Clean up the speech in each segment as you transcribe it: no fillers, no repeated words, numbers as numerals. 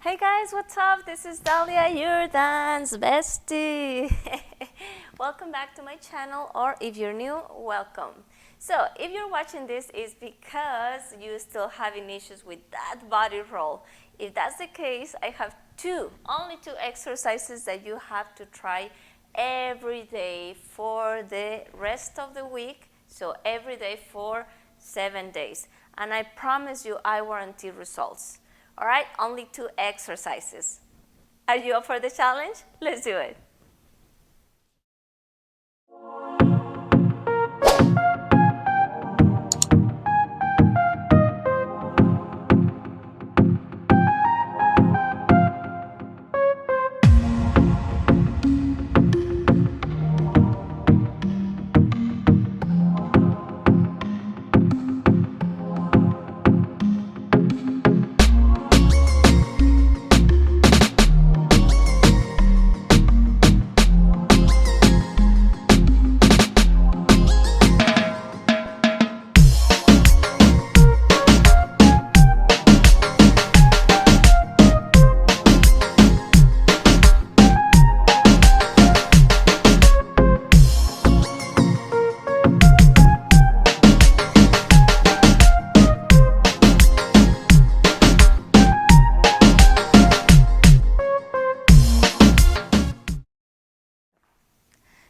Hey guys, what's up? This is Dalia, your dance bestie. Welcome back to my channel, or if you're new, welcome. So, if you're watching this, it's because you're still having issues with that body roll. If that's the case, I have only two exercises that you have to try every day for the rest of the week. So, every day for 7 days. And I promise you, I guarantee results. All right, only two exercises. Are you up for the challenge? Let's do it.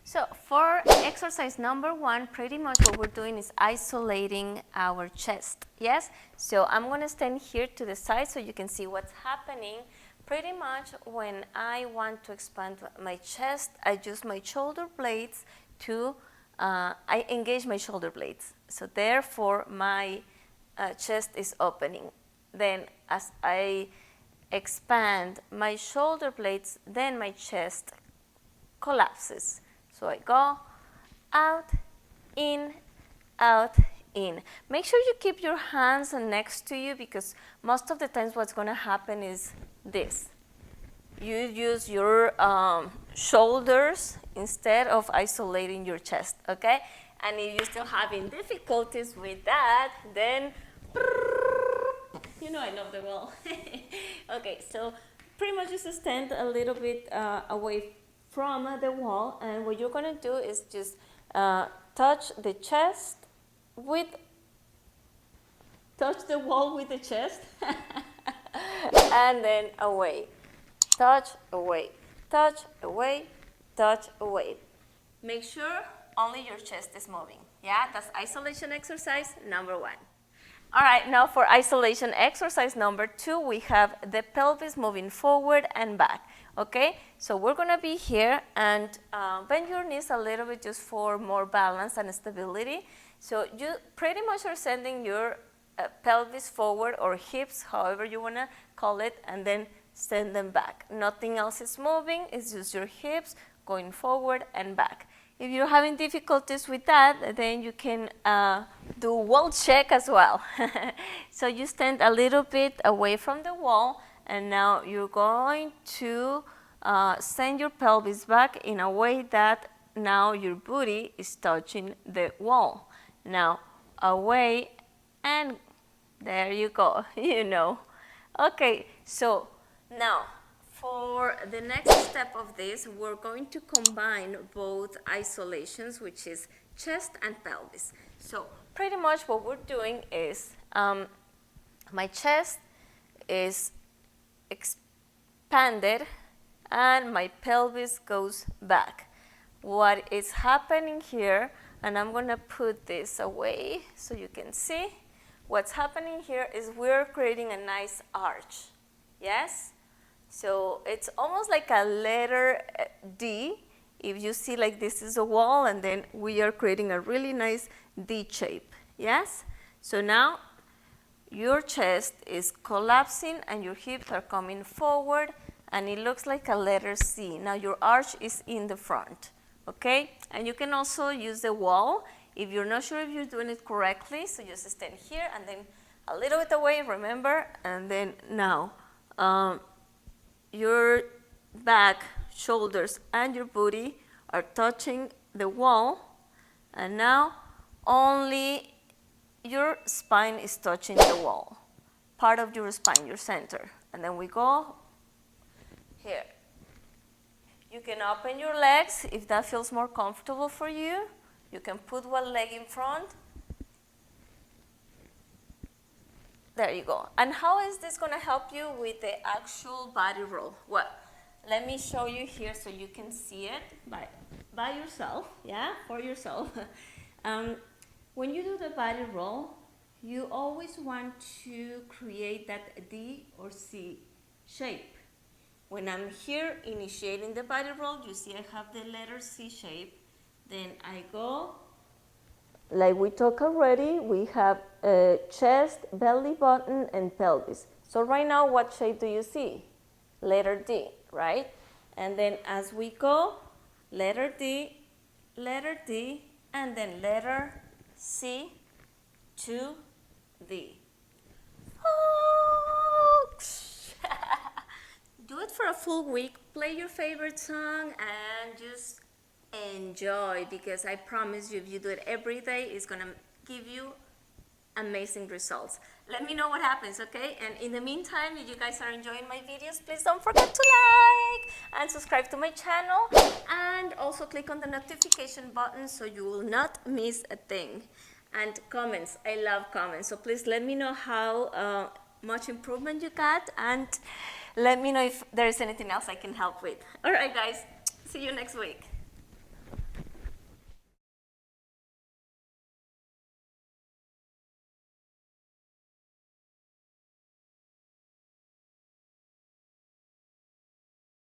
So for exercise number 1, pretty much what we're doing is isolating our chest, yes? So I'm going to stand here to the side so you can see what's happening. Pretty much when I want to expand my chest, I use my shoulder blades to, I engage my shoulder blades. So therefore my chest is opening. Then as I expand my shoulder blades, then my chest collapses. So I go out, in, out, in. Make sure you keep your hands next to you because most of the times what's going to happen is this. You use your shoulders instead of isolating your chest, okay? And if you're still having difficulties with that, then, you know I love the wall. Okay, so pretty much just stand a little bit away from the wall, and what you're going to do is just touch the wall with the chest and then away, touch, away, touch, away, touch, away. Make sure only your chest is moving. Yeah, that's isolation exercise number 1. All right, now for isolation exercise number 2, we have the pelvis moving forward and back. Okay, so we're going to be here and bend your knees a little bit just for more balance and stability. So you pretty much are sending your pelvis forward or hips, however you want to call it, and then send them back. Nothing else is moving, it's just your hips going forward and back. If you're having difficulties with that, then you can do wall check as well. So you stand a little bit away from the wall, and now you're going to send your pelvis back in a way that now your booty is touching the wall. Now away, and there you go, you know. Okay, so now for the next step of this, we're going to combine both isolations, which is chest and pelvis. So pretty much what we're doing is my chest is expanded and my pelvis goes back. What is happening here, and I'm going to put this away so you can see, what's happening here is we're creating a nice arch, yes? So it's almost like a letter D. If you see, like, this is a wall, and then we are creating a really nice D shape, yes? So now your chest is collapsing and your hips are coming forward, and it looks like a letter C. Now your arch is in the front, okay? And you can also use the wall if you're not sure if you're doing it correctly. So just stand here and then a little bit away, remember, and then now your back, shoulders, and your booty are touching the wall, and now only your spine is touching the wall, part of your spine, your center. And then we go here. You can open your legs if that feels more comfortable for you. You can put one leg in front. There you go. And how is this going to help you with the actual body roll? Well, let me show you here so you can see it by yourself, yeah, for yourself. When you do the body roll, you always want to create that D or C shape. When I'm here initiating the body roll, you see I have the letter C shape. Then I go, like we talked already, we have chest, belly button, and pelvis. So right now, what shape do you see? Letter D, right? And then as we go, letter D, and then letter C to D. Do it for a full week, play your favorite song, and just enjoy, because I promise you, if you do it every day, it's gonna give you amazing results. Let me know what happens, okay? And in the meantime, if you guys are enjoying my videos, please don't forget to like and subscribe to my channel, and also click on the notification button so you will not miss a thing. And comments, I love comments, so please let me know how much improvement you got, and let me know if there is anything else I can help with. All right, guys, see you next week.